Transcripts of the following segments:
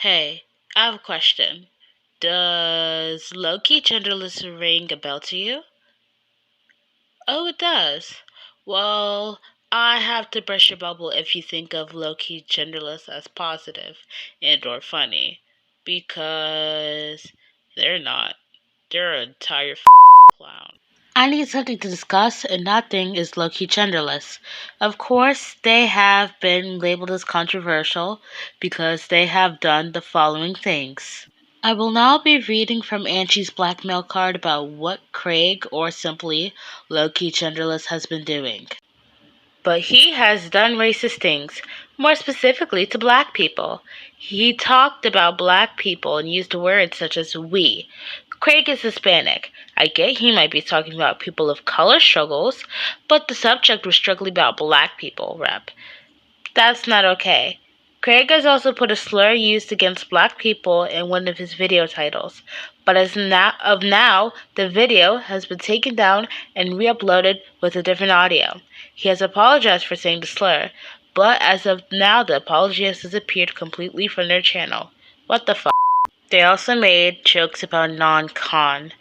Hey, I have a question. Does Loki genderless ring a bell to you? Oh, it does. Well, I have to burst your bubble if you think of Loki genderless as positive and or funny. Because they're not. They're an entire clown. I need something to discuss, and that thing is Loki genderless. Of course, they have been labeled as controversial because they have done the following things. I will now be reading from Angie's blackmail card about what Craig, or simply Loki Genderless, has been doing. But he has done racist things, more specifically to black people. He talked about black people and used words such as we. Craig is Hispanic. I get he might be talking about people of color struggles, but the subject was strictly about black people, rep. That's not okay. Craig has also put a slur used against black people in one of his video titles, but as of now, the video has been taken down and re-uploaded with a different audio. He has apologized for saying the slur, but as of now, the apology has disappeared completely from their channel. What the fuck? They also made jokes about non-con.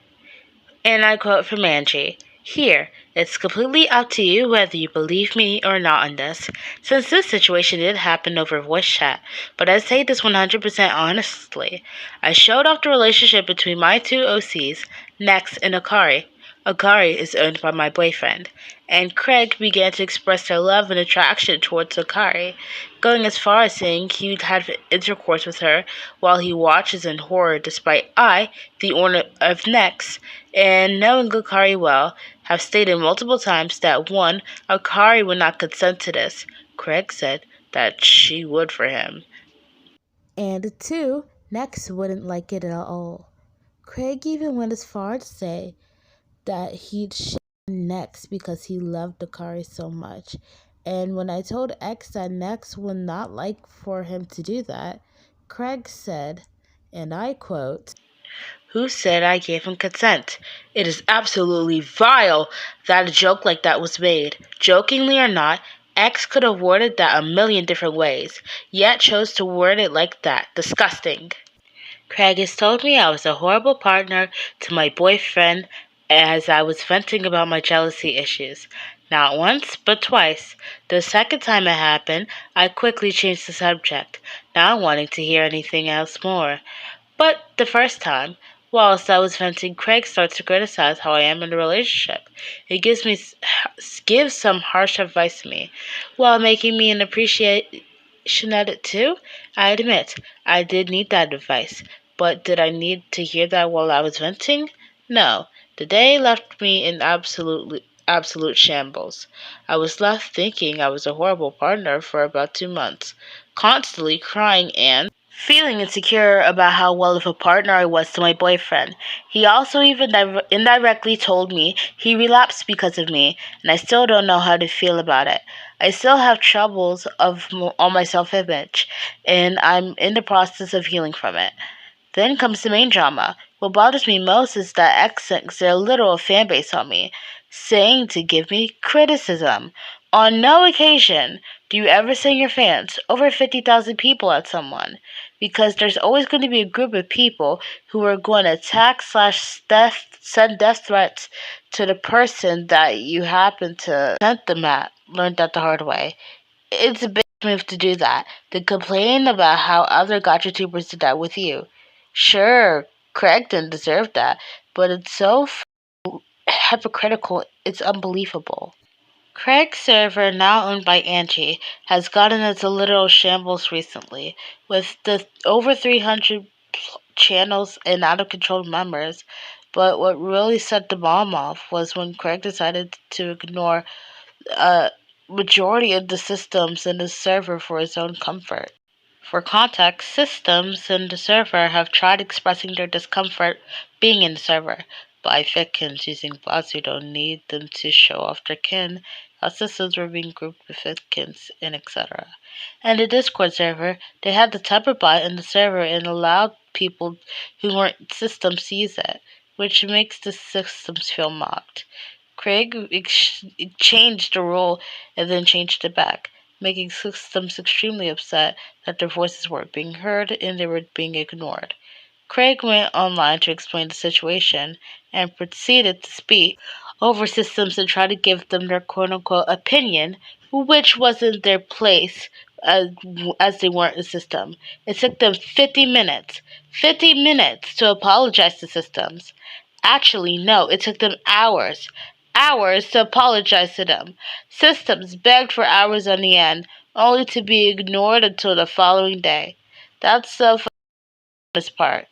And I quote from Angie, "Here, it's completely up to you whether you believe me or not on this, since this situation did happen over voice chat, but I say this 100% honestly. I showed off the relationship between my two OCs, Nex and Akari. Akari is owned by my boyfriend, and Craig began to express their love and attraction towards Akari, going as far as saying he would have intercourse with her while he watches in horror despite I, the owner of Nex, and knowing Akari well, have stated multiple times that 1. Akari would not consent to this. Craig said that she would for him. And 2. Nex wouldn't like it at all. Craig even went as far to say that he'd shit on Nex because he loved Akari so much. And when I told X that Nex would not like for him to do that, Craig said, and I quote, "Who said I gave him consent? It is absolutely vile that a joke like that was made. Jokingly or not, X could have worded that a million different ways, yet chose to word it like that. Disgusting." Craig has told me I was a horrible partner to my boyfriend as I was venting about my jealousy issues. Not once, but twice. The second time it happened, I quickly changed the subject, not wanting to hear anything else more. But the first time, whilst I was venting, Craig starts to criticize how I am in the relationship. He gives some harsh advice to me, while making me an appreciation at it too. I admit, I did need that advice, but did I need to hear that while I was venting? No. The day left me in absolute shambles. I was left thinking I was a horrible partner for about 2 months, constantly crying and feeling insecure about how well of a partner I was to my boyfriend. He also even indirectly told me he relapsed because of me, and I still don't know how to feel about it. I still have troubles on my self-image, and I'm in the process of healing from it. Then comes the main drama. What bothers me most is that X thinks their literal fan base on me, saying to give me criticism. On no occasion do you ever send your fans, over 50,000 people, at someone, because there's always going to be a group of people who are going to attack / send death threats to the person that you happen to send them at. Learned that the hard way. It's a big move to do that, to complain about how other gotcha tubers did that with you. Sure, Craig didn't deserve that, but it's so hypocritical, it's unbelievable. Craig's server, now owned by Angie, has gotten into literal shambles recently, with the over 300 channels and out-of-control members. But what really set the bomb off was when Craig decided to ignore a majority of the systems in his server for his own comfort. For context, systems in the server have tried expressing their discomfort being in the server by victims using bots who don't need them to show off their kin, how systems were being grouped with victims, and etc. And the Discord server, they had the temper bot in the server and allowed people who weren't systems to use it, which makes the systems feel mocked. Craig changed the rule and then changed it back. making systems extremely upset that their voices weren't being heard and they were being ignored. Craig went online to explain the situation and proceeded to speak over systems and try to give them their quote-unquote opinion, which wasn't their place as they weren't a system. It took them 50 minutes to apologize to systems. Actually, no, it took them hours to apologize to them. Systems begged for hours on the end, only to be ignored until the following day. That's the funniest part.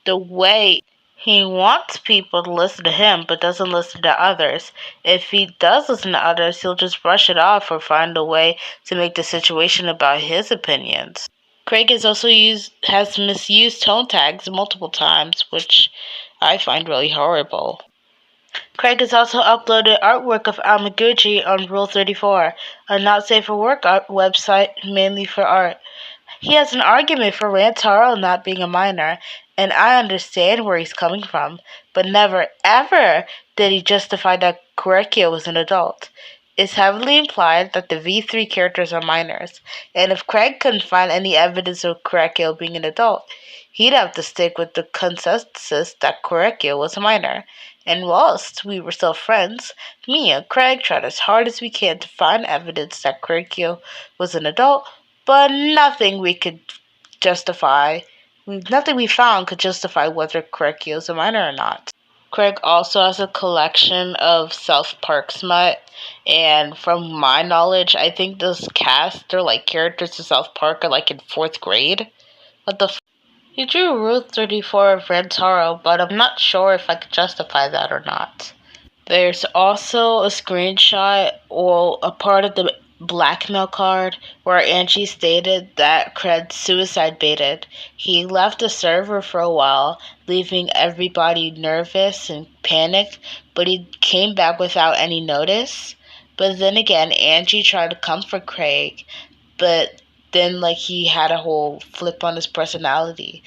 The way he wants people to listen to him but doesn't listen to others. If he does listen to others, he'll just brush it off or find a way to make the situation about his opinions. Craig has misused tone tags multiple times, which I find really horrible. Craig has also uploaded artwork of Amaguchi on Rule 34, a not safe for work art website mainly for art. He has an argument for Rantaro not being a minor, and I understand where he's coming from, but never ever did he justify that Korekiyo was an adult. It's heavily implied that the V3 characters are minors, and if Craig couldn't find any evidence of Korekiyo being an adult, he'd have to stick with the consensus that Korekiyo was a minor. And whilst we were still friends, me and Craig tried as hard as we can to find evidence that Korekiyo was an adult, but nothing we found could justify whether Korekiyo is a minor or not. Craig also has a collection of South Park smut, and from my knowledge, I think those cast or characters of South Park are in 4th grade. What the He drew Rule 34 of Rantaro, but I'm not sure if I could justify that or not. There's also a screenshot or a part of the blackmail card where Angie stated that Craig suicide baited. He left the server for a while, leaving everybody nervous and panicked, but he came back without any notice. But then again, Angie tried to comfort Craig, but then he had a whole flip on his personality,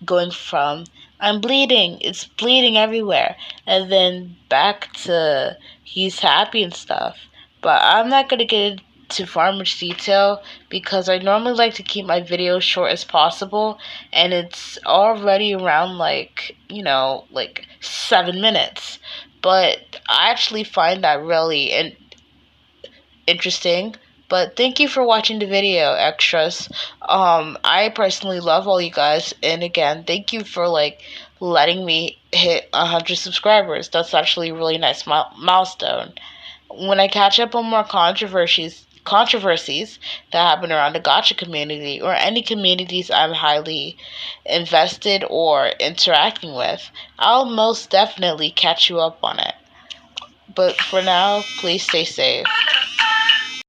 going from I'm bleeding, it's bleeding everywhere, and then back to he's happy and stuff. But I'm not gonna get into far much detail because I normally like to keep my videos short as possible, and it's already around 7 minutes. But I actually find that really interesting. But thank you for watching the video, extras. I personally love all you guys, and again, thank you for letting me hit 100 subscribers. That's actually a really nice milestone. When I catch up on more controversies that happen around the gacha community or any communities I'm highly invested or interacting with, I'll most definitely catch you up on it. But for now, please stay safe.